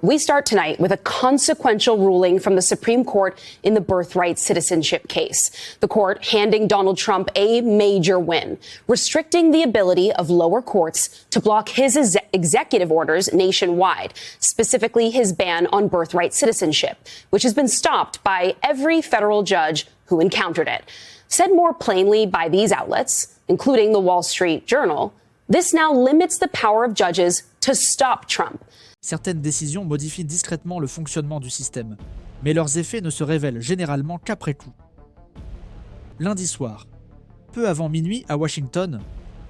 We start tonight with a consequential ruling from the Supreme Court in the birthright citizenship case. The court handing Donald Trump a major win, restricting the ability of lower courts to block his executive orders nationwide, specifically his ban on birthright citizenship, which has been stopped by every federal judge who encountered it. Said more plainly by these outlets, including the Wall Street Journal, this now limits the power of judges to stop Trump. Certaines décisions modifient discrètement le fonctionnement du système, mais leurs effets ne se révèlent généralement qu'après coup. Lundi soir, peu avant minuit à Washington,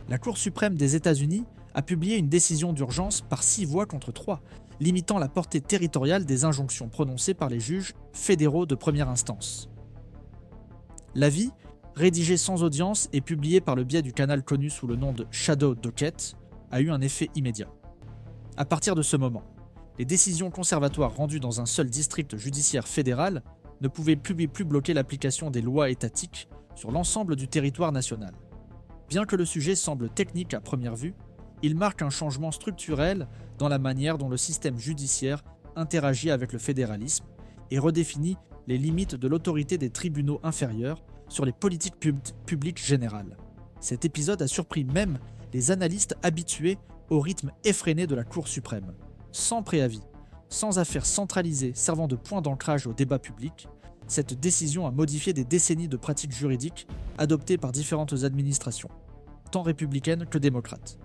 la Cour suprême des États-Unis a publié une décision d'urgence par 6 voix contre 3, limitant la portée territoriale des injonctions prononcées par les juges fédéraux de première instance. L'avis, rédigé sans audience et publié par le biais du canal connu sous le nom de Shadow Docket, a eu un effet immédiat. À partir de ce moment, les décisions conservatoires rendues dans un seul district judiciaire fédéral ne pouvaient plus bloquer l'application des lois étatiques sur l'ensemble du territoire national. Bien que le sujet semble technique à première vue, il marque un changement structurel dans la manière dont le système judiciaire interagit avec le fédéralisme et redéfinit les limites de l'autorité des tribunaux inférieurs sur les politiques publiques générales. Cet épisode a surpris même les analystes habitués au rythme effréné de la Cour suprême. Sans préavis, sans affaires centralisées servant de point d'ancrage au débat public, cette décision a modifié des décennies de pratiques juridiques adoptées par différentes administrations, tant républicaines que démocrates.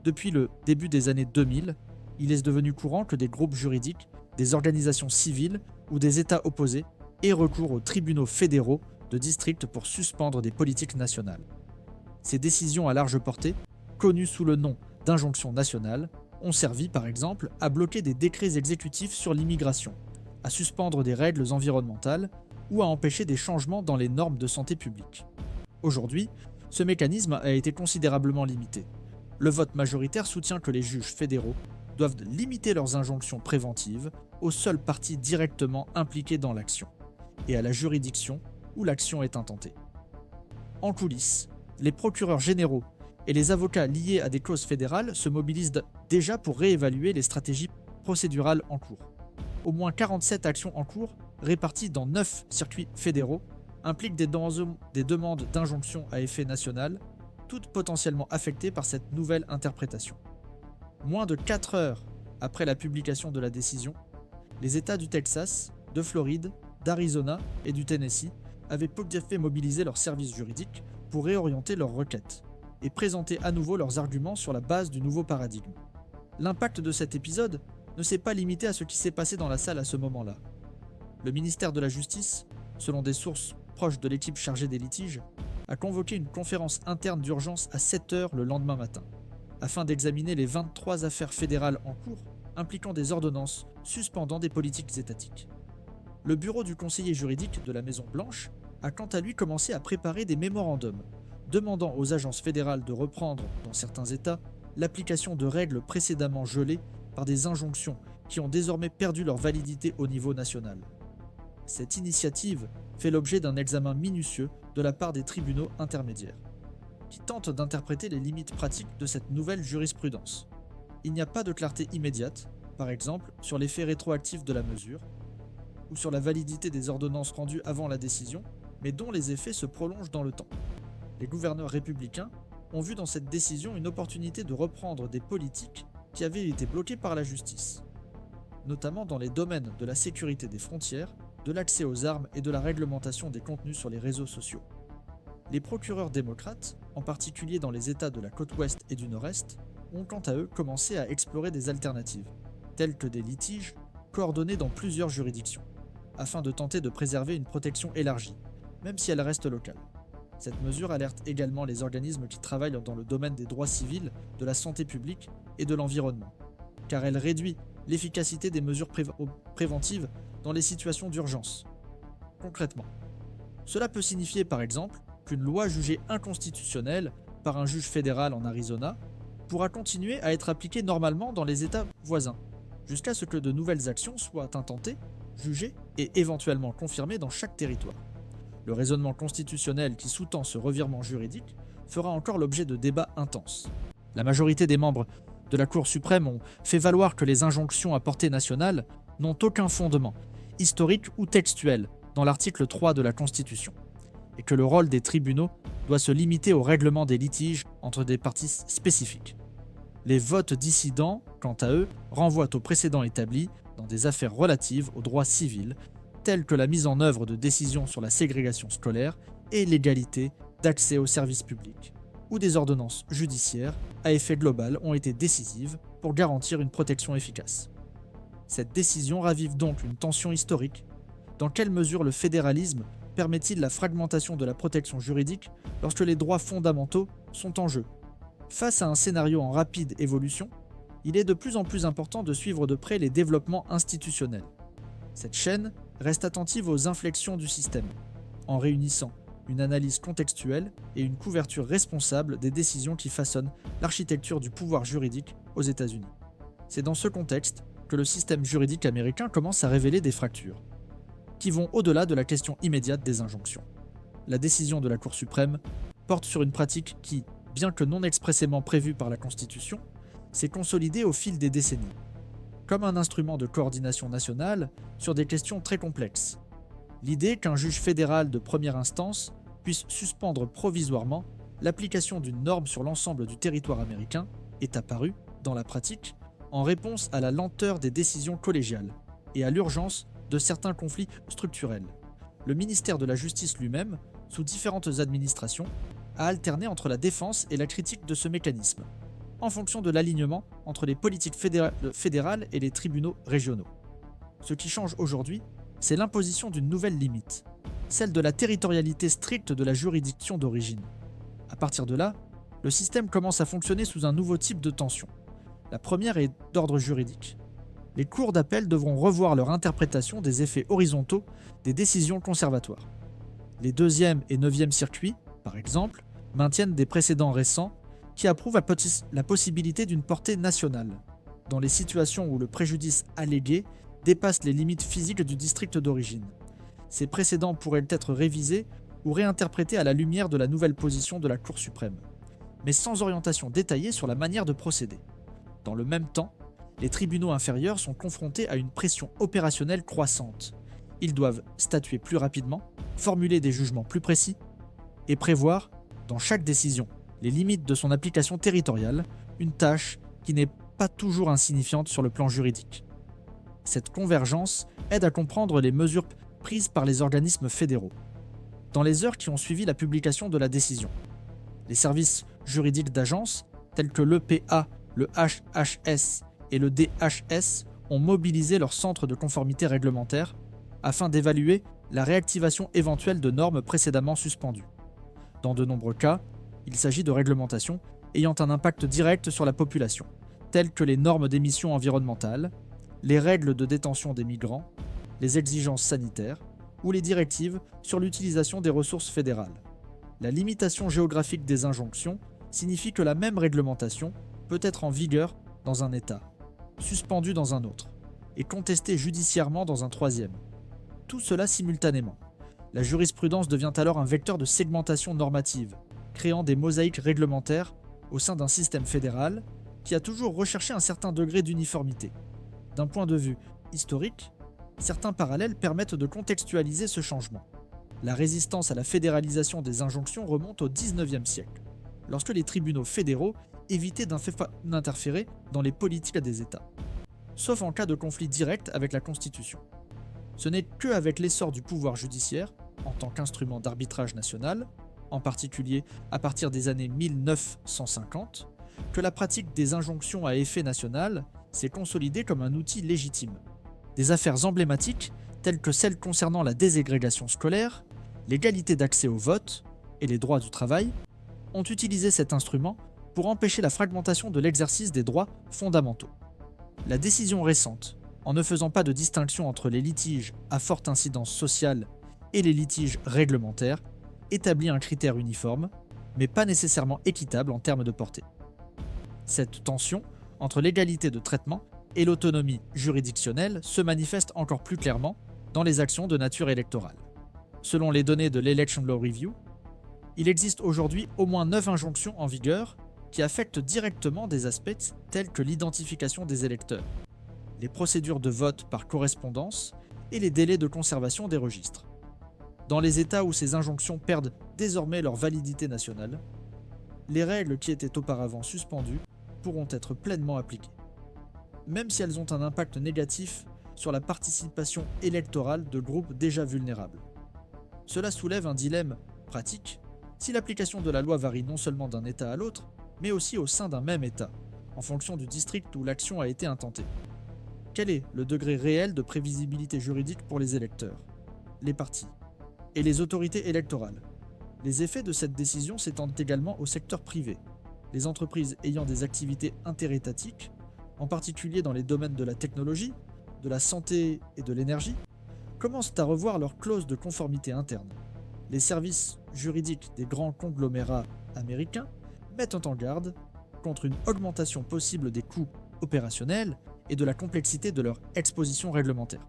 Depuis le début des années 2000, il est devenu courant que des groupes juridiques, des organisations civiles ou des États opposés aient recours aux tribunaux fédéraux de district pour suspendre des politiques nationales. Ces décisions à large portée, connues sous le nom d'injonctions nationales, ont servi par exemple à bloquer des décrets exécutifs sur l'immigration, à suspendre des règles environnementales ou à empêcher des changements dans les normes de santé publique. Aujourd'hui, ce mécanisme a été considérablement limité. Le vote majoritaire soutient que les juges fédéraux doivent limiter leurs injonctions préventives aux seules parties directement impliquées dans l'action et à la juridiction où l'action est intentée. En coulisses, les procureurs généraux et les avocats liés à des causes fédérales se mobilisent déjà pour réévaluer les stratégies procédurales en cours. Au moins 47 actions en cours, réparties dans 9 circuits fédéraux, impliquent des demandes d'injonction à effet national, toutes potentiellement affectées par cette nouvelle interprétation. Moins de 4 heures après la publication de la décision, les États du Texas, de Floride, d'Arizona et du Tennessee avaient fait mobiliser leurs services juridiques pour réorienter leurs requêtes et présenter à nouveau leurs arguments sur la base du nouveau paradigme. L'impact de cet épisode ne s'est pas limité à ce qui s'est passé dans la salle à ce moment-là. Le ministère de la Justice, selon des sources proches de l'équipe chargée des litiges, a convoqué une conférence interne d'urgence à 7 heures le lendemain matin, afin d'examiner les 23 affaires fédérales en cours impliquant des ordonnances suspendant des politiques étatiques. Le bureau du conseiller juridique de la Maison-Blanche a quant à lui commencé à préparer des mémorandums demandant aux agences fédérales de reprendre, dans certains États, l'application de règles précédemment gelées par des injonctions qui ont désormais perdu leur validité au niveau national. Cette initiative fait l'objet d'un examen minutieux de la part des tribunaux intermédiaires, qui tentent d'interpréter les limites pratiques de cette nouvelle jurisprudence. Il n'y a pas de clarté immédiate, par exemple, sur l'effet rétroactif de la mesure, ou sur la validité des ordonnances rendues avant la décision, mais dont les effets se prolongent dans le temps. Les gouverneurs républicains ont vu dans cette décision une opportunité de reprendre des politiques qui avaient été bloquées par la justice, notamment dans les domaines de la sécurité des frontières, de l'accès aux armes et de la réglementation des contenus sur les réseaux sociaux. Les procureurs démocrates, en particulier dans les États de la côte ouest et du nord-est, ont quant à eux commencé à explorer des alternatives, telles que des litiges coordonnés dans plusieurs juridictions, afin de tenter de préserver une protection élargie, même si elle reste locale. Cette mesure alerte également les organismes qui travaillent dans le domaine des droits civils, de la santé publique et de l'environnement, car elle réduit l'efficacité des mesures préventives dans les situations d'urgence. Concrètement, cela peut signifier par exemple qu'une loi jugée inconstitutionnelle par un juge fédéral en Arizona pourra continuer à être appliquée normalement dans les États voisins, jusqu'à ce que de nouvelles actions soient intentées, jugées et éventuellement confirmées dans chaque territoire. Le raisonnement constitutionnel qui sous-tend ce revirement juridique fera encore l'objet de débats intenses. La majorité des membres de la Cour suprême ont fait valoir que les injonctions à portée nationale n'ont aucun fondement, historique ou textuel, dans l'article 3 de la Constitution, et que le rôle des tribunaux doit se limiter au règlement des litiges entre des parties spécifiques. Les votes dissidents, quant à eux, renvoient aux précédents établis dans des affaires relatives aux droits civils, telles que la mise en œuvre de décisions sur la ségrégation scolaire et l'égalité d'accès aux services publics, où des ordonnances judiciaires à effet global ont été décisives pour garantir une protection efficace. Cette décision ravive donc une tension historique. Dans quelle mesure le fédéralisme permet-il la fragmentation de la protection juridique lorsque les droits fondamentaux sont en jeu ? Face à un scénario en rapide évolution, il est de plus en plus important de suivre de près les développements institutionnels. Cette chaîne reste attentive aux inflexions du système, en réunissant une analyse contextuelle et une couverture responsable des décisions qui façonnent l'architecture du pouvoir juridique aux États-Unis. C'est dans ce contexte que le système juridique américain commence à révéler des fractures, qui vont au-delà de la question immédiate des injonctions. La décision de la Cour suprême porte sur une pratique qui, bien que non expressément prévue par la Constitution, s'est consolidée au fil des décennies, comme un instrument de coordination nationale sur des questions très complexes. L'idée qu'un juge fédéral de première instance puisse suspendre provisoirement l'application d'une norme sur l'ensemble du territoire américain est apparue, dans la pratique, en réponse à la lenteur des décisions collégiales et à l'urgence de certains conflits structurels. Le ministère de la Justice lui-même, sous différentes administrations, a alterné entre la défense et la critique de ce mécanisme, en fonction de l'alignement entre les politiques fédérales et les tribunaux régionaux. Ce qui change aujourd'hui, c'est l'imposition d'une nouvelle limite, celle de la territorialité stricte de la juridiction d'origine. À partir de là, le système commence à fonctionner sous un nouveau type de tension. La première est d'ordre juridique. Les cours d'appel devront revoir leur interprétation des effets horizontaux des décisions conservatoires. Les 2e et 9e circuits, par exemple, maintiennent des précédents récents qui approuvent la possibilité d'une portée nationale, dans les situations où le préjudice allégué dépasse les limites physiques du district d'origine. Ces précédents pourraient être révisés ou réinterprétés à la lumière de la nouvelle position de la Cour suprême, mais sans orientation détaillée sur la manière de procéder. Dans le même temps, les tribunaux inférieurs sont confrontés à une pression opérationnelle croissante. Ils doivent statuer plus rapidement, formuler des jugements plus précis et prévoir, dans chaque décision, les limites de son application territoriale, une tâche qui n'est pas toujours insignifiante sur le plan juridique. Cette convergence aide à comprendre les mesures prises par les organismes fédéraux. Dans les heures qui ont suivi la publication de la décision, les services juridiques d'agence, tels que l'EPA, le HHS et le DHS, ont mobilisé leurs centres de conformité réglementaire afin d'évaluer la réactivation éventuelle de normes précédemment suspendues. Dans de nombreux cas, il s'agit de réglementations ayant un impact direct sur la population, telles que les normes d'émissions environnementales, les règles de détention des migrants, les exigences sanitaires ou les directives sur l'utilisation des ressources fédérales. La limitation géographique des injonctions signifie que la même réglementation peut être en vigueur dans un État, suspendue dans un autre, et contestée judiciairement dans un troisième. Tout cela simultanément. La jurisprudence devient alors un vecteur de segmentation normative, créant des mosaïques réglementaires au sein d'un système fédéral qui a toujours recherché un certain degré d'uniformité. D'un point de vue historique, certains parallèles permettent de contextualiser ce changement. La résistance à la fédéralisation des injonctions remonte au XIXe siècle, lorsque les tribunaux fédéraux évitaient d'interférer dans les politiques des États, sauf en cas de conflit direct avec la Constitution. Ce n'est qu'avec l'essor du pouvoir judiciaire, en tant qu'instrument d'arbitrage national, en particulier à partir des années 1950, que la pratique des injonctions à effet national s'est consolidée comme un outil légitime. Des affaires emblématiques, telles que celles concernant la déségrégation scolaire, l'égalité d'accès au vote et les droits du travail, ont utilisé cet instrument pour empêcher la fragmentation de l'exercice des droits fondamentaux. La décision récente, en ne faisant pas de distinction entre les litiges à forte incidence sociale et les litiges réglementaires, établit un critère uniforme, mais pas nécessairement équitable en termes de portée. Cette tension entre l'égalité de traitement et l'autonomie juridictionnelle se manifeste encore plus clairement dans les actions de nature électorale. Selon les données de l'Election Law Review, il existe aujourd'hui au moins 9 injonctions en vigueur qui affectent directement des aspects tels que l'identification des électeurs, les procédures de vote par correspondance et les délais de conservation des registres. Dans les États où ces injonctions perdent désormais leur validité nationale, les règles qui étaient auparavant suspendues pourront être pleinement appliquées, même si elles ont un impact négatif sur la participation électorale de groupes déjà vulnérables. Cela soulève un dilemme pratique si l'application de la loi varie non seulement d'un État à l'autre, mais aussi au sein d'un même État, en fonction du district où l'action a été intentée. Quel est le degré réel de prévisibilité juridique pour les électeurs, les partis et les autorités électorales? Les effets de cette décision s'étendent également au secteur privé. Les entreprises ayant des activités interétatiques, en particulier dans les domaines de la technologie, de la santé et de l'énergie, commencent à revoir leurs clauses de conformité interne. Les services juridiques des grands conglomérats américains mettent en garde contre une augmentation possible des coûts opérationnels et de la complexité de leur exposition réglementaire.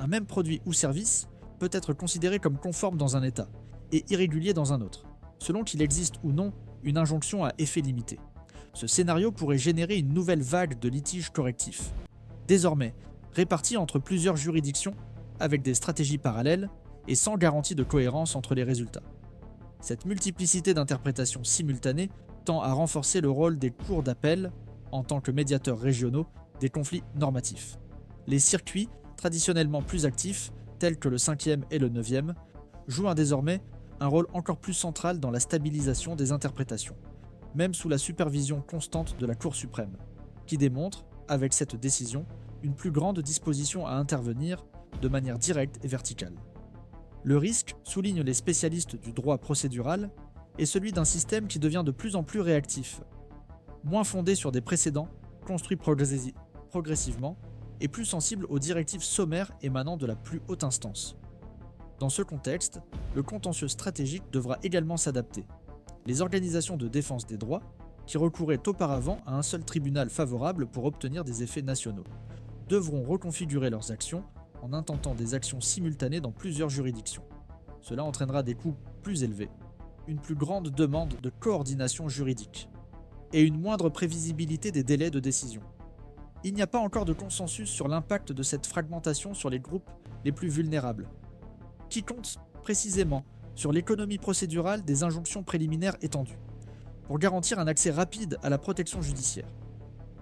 Un même produit ou service peut être considéré comme conforme dans un État et irrégulier dans un autre, selon qu'il existe ou non une injonction à effet limité. Ce scénario pourrait générer une nouvelle vague de litiges correctifs, désormais répartis entre plusieurs juridictions avec des stratégies parallèles et sans garantie de cohérence entre les résultats. Cette multiplicité d'interprétations simultanées tend à renforcer le rôle des cours d'appel en tant que médiateurs régionaux des conflits normatifs. Les circuits, traditionnellement plus actifs, tels que le 5e et le 9e, jouent désormais un rôle encore plus central dans la stabilisation des interprétations, même sous la supervision constante de la Cour suprême, qui démontre, avec cette décision, une plus grande disposition à intervenir de manière directe et verticale. Le risque, soulignent les spécialistes du droit procédural, est celui d'un système qui devient de plus en plus réactif, moins fondé sur des précédents, construit progressivement, et plus sensible aux directives sommaires émanant de la plus haute instance. Dans ce contexte, le contentieux stratégique devra également s'adapter. Les organisations de défense des droits, qui recouraient auparavant à un seul tribunal favorable pour obtenir des effets nationaux, devront reconfigurer leurs actions en intentant des actions simultanées dans plusieurs juridictions. Cela entraînera des coûts plus élevés, une plus grande demande de coordination juridique et une moindre prévisibilité des délais de décision. Il n'y a pas encore de consensus sur l'impact de cette fragmentation sur les groupes les plus vulnérables, qui compte précisément sur l'économie procédurale des injonctions préliminaires étendues, pour garantir un accès rapide à la protection judiciaire.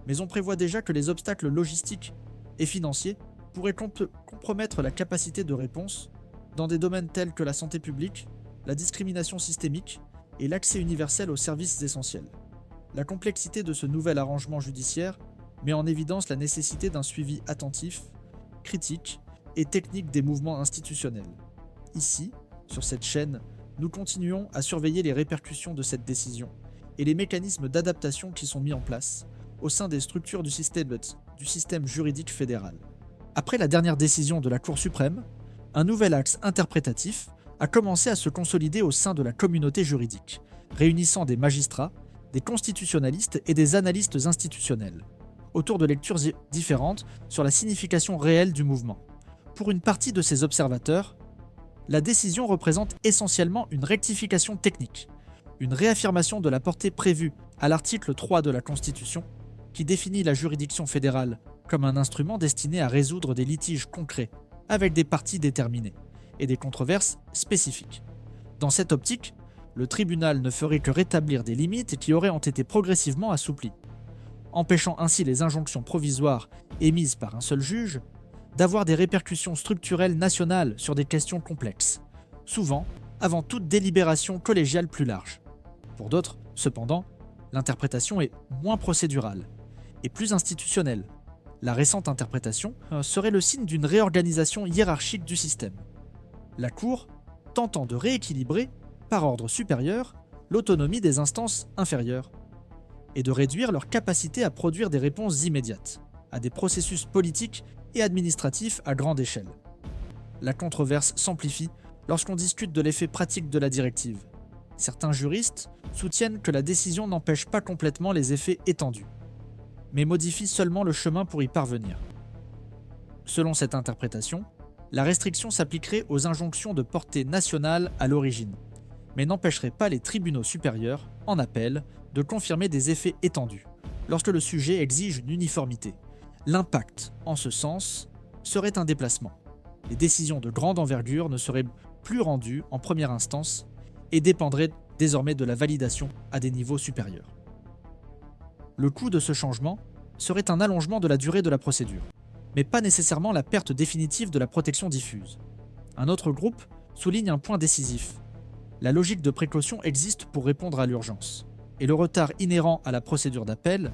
Mais on prévoit déjà que les obstacles logistiques et financiers pourraient compromettre la capacité de réponse dans des domaines tels que la santé publique, la discrimination systémique et l'accès universel aux services essentiels. La complexité de ce nouvel arrangement judiciaire met en évidence la nécessité d'un suivi attentif, critique et technique des mouvements institutionnels. Ici, sur cette chaîne, nous continuons à surveiller les répercussions de cette décision et les mécanismes d'adaptation qui sont mis en place au sein des structures du système juridique fédéral. Après la dernière décision de la Cour suprême, un nouvel axe interprétatif a commencé à se consolider au sein de la communauté juridique, réunissant des magistrats, des constitutionnalistes et des analystes institutionnels, autour de lectures différentes sur la signification réelle du mouvement. Pour une partie de ces observateurs, la décision représente essentiellement une rectification technique, une réaffirmation de la portée prévue à l'article 3 de la Constitution, qui définit la juridiction fédérale comme un instrument destiné à résoudre des litiges concrets avec des parties déterminées et des controverses spécifiques. Dans cette optique, le tribunal ne ferait que rétablir des limites qui auraient été progressivement assouplies, empêchant ainsi les injonctions provisoires émises par un seul juge d'avoir des répercussions structurelles nationales sur des questions complexes, souvent avant toute délibération collégiale plus large. Pour d'autres, cependant, l'interprétation est moins procédurale et plus institutionnelle. La récente interprétation serait le signe d'une réorganisation hiérarchique du système. La Cour tentant de rééquilibrer, par ordre supérieur, l'autonomie des instances inférieures et de réduire leur capacité à produire des réponses immédiates à des processus politiques et administratifs à grande échelle. La controverse s'amplifie lorsqu'on discute de l'effet pratique de la directive. Certains juristes soutiennent que la décision n'empêche pas complètement les effets étendus, mais modifie seulement le chemin pour y parvenir. Selon cette interprétation, la restriction s'appliquerait aux injonctions de portée nationale à l'origine, mais n'empêcherait pas les tribunaux supérieurs, en appel, de confirmer des effets étendus, lorsque le sujet exige une uniformité. L'impact, en ce sens, serait un déplacement. Les décisions de grande envergure ne seraient plus rendues en première instance et dépendraient désormais de la validation à des niveaux supérieurs. Le coût de ce changement serait un allongement de la durée de la procédure, mais pas nécessairement la perte définitive de la protection diffuse. Un autre groupe souligne un point décisif. La logique de précaution existe pour répondre à l'urgence, et le retard inhérent à la procédure d'appel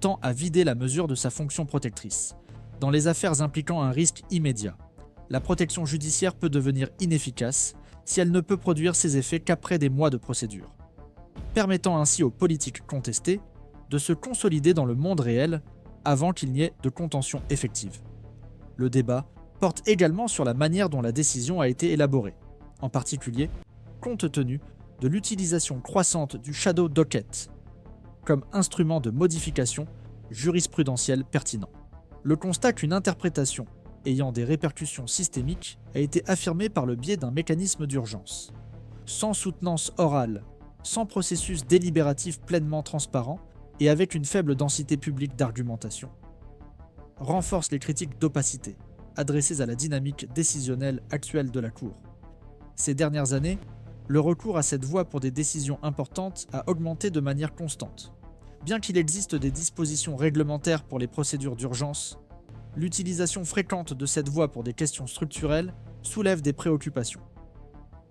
tend à vider la mesure de sa fonction protectrice. Dans les affaires impliquant un risque immédiat, la protection judiciaire peut devenir inefficace si elle ne peut produire ses effets qu'après des mois de procédure, permettant ainsi aux politiques contestées de se consolider dans le monde réel avant qu'il n'y ait de contention effective. Le débat porte également sur la manière dont la décision a été élaborée, en particulier compte tenu de l'utilisation croissante du shadow docket comme instrument de modification jurisprudentielle pertinent. Le constat qu'une interprétation ayant des répercussions systémiques a été affirmée par le biais d'un mécanisme d'urgence, sans soutenance orale, sans processus délibératif pleinement transparent et avec une faible densité publique d'argumentation, renforce les critiques d'opacité adressées à la dynamique décisionnelle actuelle de la Cour. Ces dernières années, le recours à cette voie pour des décisions importantes a augmenté de manière constante. Bien qu'il existe des dispositions réglementaires pour les procédures d'urgence, l'utilisation fréquente de cette voie pour des questions structurelles soulève des préoccupations.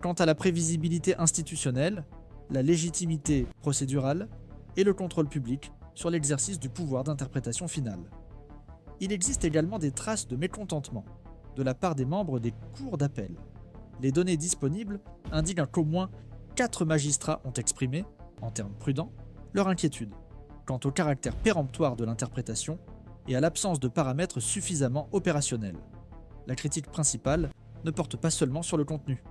Quant à la prévisibilité institutionnelle, la légitimité procédurale et le contrôle public sur l'exercice du pouvoir d'interprétation finale. Il existe également des traces de mécontentement de la part des membres des cours d'appel. Les données disponibles indiquent qu'au moins 4 magistrats ont exprimé, en termes prudents, leur inquiétude quant au caractère péremptoire de l'interprétation et à l'absence de paramètres suffisamment opérationnels. La critique principale ne porte pas seulement sur le contenu,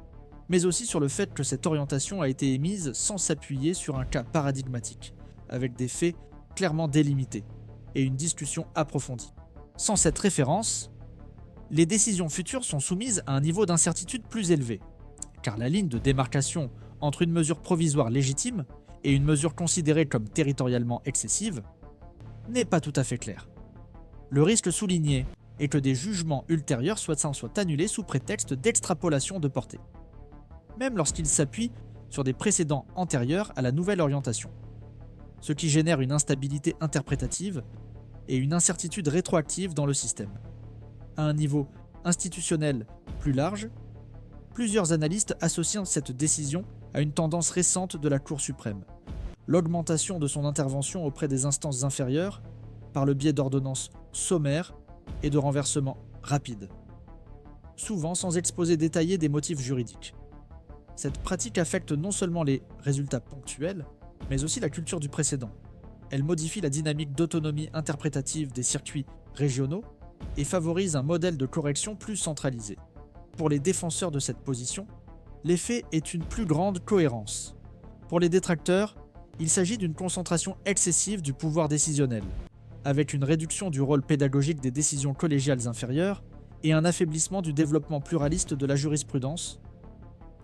mais aussi sur le fait que cette orientation a été émise sans s'appuyer sur un cas paradigmatique, avec des faits clairement délimités et une discussion approfondie. Sans cette référence, les décisions futures sont soumises à un niveau d'incertitude plus élevé, car la ligne de démarcation entre une mesure provisoire légitime et une mesure considérée comme territorialement excessive n'est pas tout à fait claire. Le risque souligné est que des jugements ultérieurs soient annulés sous prétexte d'extrapolation de portée, même lorsqu'ils s'appuient sur des précédents antérieurs à la nouvelle orientation, ce qui génère une instabilité interprétative et une incertitude rétroactive dans le système. À un niveau institutionnel plus large, plusieurs analystes associent cette décision à une tendance récente de la Cour suprême, l'augmentation de son intervention auprès des instances inférieures par le biais d'ordonnances sommaires et de renversements rapides, souvent sans exposé détaillé des motifs juridiques. Cette pratique affecte non seulement les résultats ponctuels, mais aussi la culture du précédent. Elle modifie la dynamique d'autonomie interprétative des circuits régionaux et favorise un modèle de correction plus centralisé. Pour les défenseurs de cette position, l'effet est une plus grande cohérence. Pour les détracteurs, il s'agit d'une concentration excessive du pouvoir décisionnel, avec une réduction du rôle pédagogique des décisions collégiales inférieures et un affaiblissement du développement pluraliste de la jurisprudence,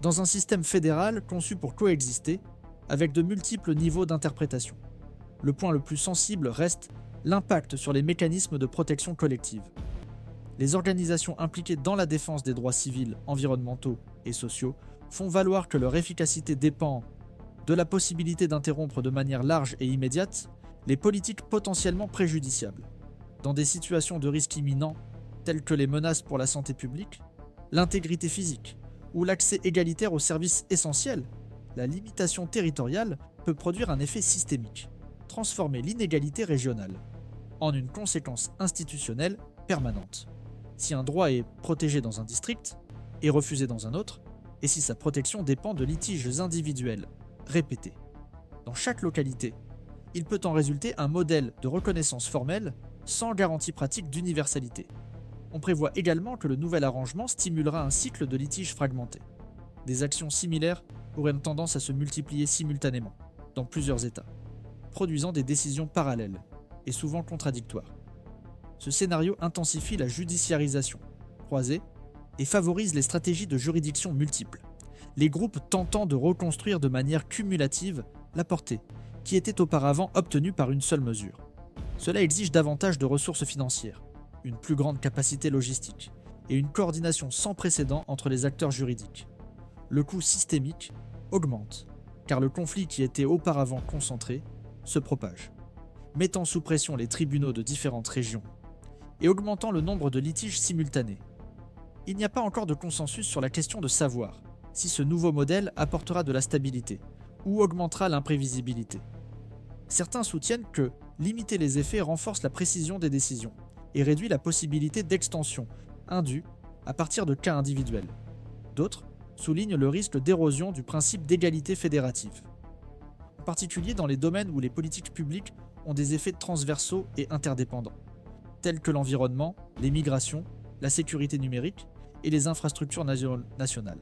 dans un système fédéral conçu pour coexister avec de multiples niveaux d'interprétation. Le point le plus sensible reste l'impact sur les mécanismes de protection collective. Les organisations impliquées dans la défense des droits civils, environnementaux et sociaux font valoir que leur efficacité dépend de la possibilité d'interrompre de manière large et immédiate les politiques potentiellement préjudiciables. Dans des situations de risque imminent, telles que les menaces pour la santé publique, l'intégrité physique ou l'accès égalitaire aux services essentiels, la limitation territoriale peut produire un effet systémique, transformer l'inégalité régionale en une conséquence institutionnelle permanente. Si un droit est protégé dans un district et refusé dans un autre, et si sa protection dépend de litiges individuels répétés. Dans chaque localité, il peut en résulter un modèle de reconnaissance formelle sans garantie pratique d'universalité. On prévoit également que le nouvel arrangement stimulera un cycle de litiges fragmentés. Des actions similaires auraient tendance à se multiplier simultanément, dans plusieurs États, produisant des décisions parallèles et souvent contradictoires. Ce scénario intensifie la judiciarisation croisée et favorise les stratégies de juridiction multiples, les groupes tentant de reconstruire de manière cumulative la portée qui étaient auparavant obtenus par une seule mesure. Cela exige davantage de ressources financières, une plus grande capacité logistique et une coordination sans précédent entre les acteurs juridiques. Le coût systémique augmente, car le conflit qui était auparavant concentré se propage, mettant sous pression les tribunaux de différentes régions et augmentant le nombre de litiges simultanés. Il n'y a pas encore de consensus sur la question de savoir si ce nouveau modèle apportera de la stabilité ou augmentera l'imprévisibilité. Certains soutiennent que limiter les effets renforce la précision des décisions et réduit la possibilité d'extension indue à partir de cas individuels. D'autres soulignent le risque d'érosion du principe d'égalité fédérative, en particulier dans les domaines où les politiques publiques ont des effets transversaux et interdépendants, tels que l'environnement, les migrations, la sécurité numérique et les infrastructures nationales.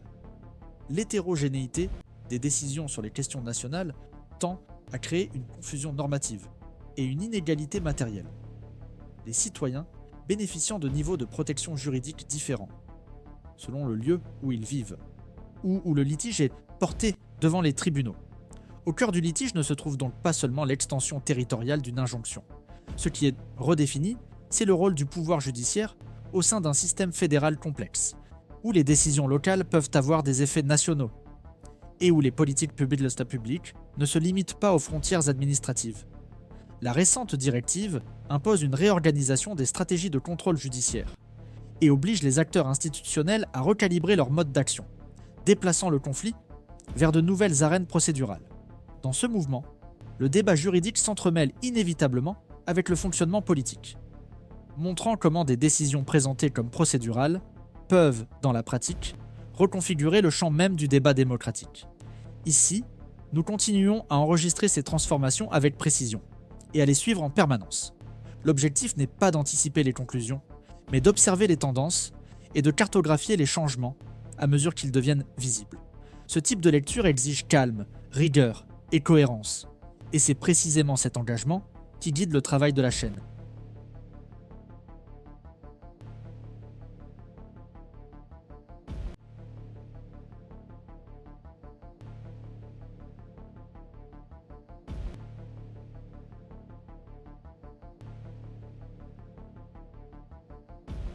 L'hétérogénéité des décisions sur les questions nationales tend à créer une confusion normative et une inégalité matérielle, les citoyens bénéficiant de niveaux de protection juridique différents, selon le lieu où ils vivent, ou où le litige est porté devant les tribunaux. Au cœur du litige ne se trouve donc pas seulement l'extension territoriale d'une injonction. Ce qui est redéfini, c'est le rôle du pouvoir judiciaire au sein d'un système fédéral complexe, où les décisions locales peuvent avoir des effets nationaux, et où les politiques publiques ne se limitent pas aux frontières administratives. La récente directive impose une réorganisation des stratégies de contrôle judiciaire et oblige les acteurs institutionnels à recalibrer leur mode d'action, déplaçant le conflit vers de nouvelles arènes procédurales. Dans ce mouvement, le débat juridique s'entremêle inévitablement avec le fonctionnement politique, montrant comment des décisions présentées comme procédurales peuvent, dans la pratique, reconfigurer le champ même du débat démocratique. Ici, nous continuons à enregistrer ces transformations avec précision et à les suivre en permanence. L'objectif n'est pas d'anticiper les conclusions, mais d'observer les tendances et de cartographier les changements à mesure qu'ils deviennent visibles. Ce type de lecture exige calme, rigueur et cohérence, et c'est précisément cet engagement qui guide le travail de la chaîne.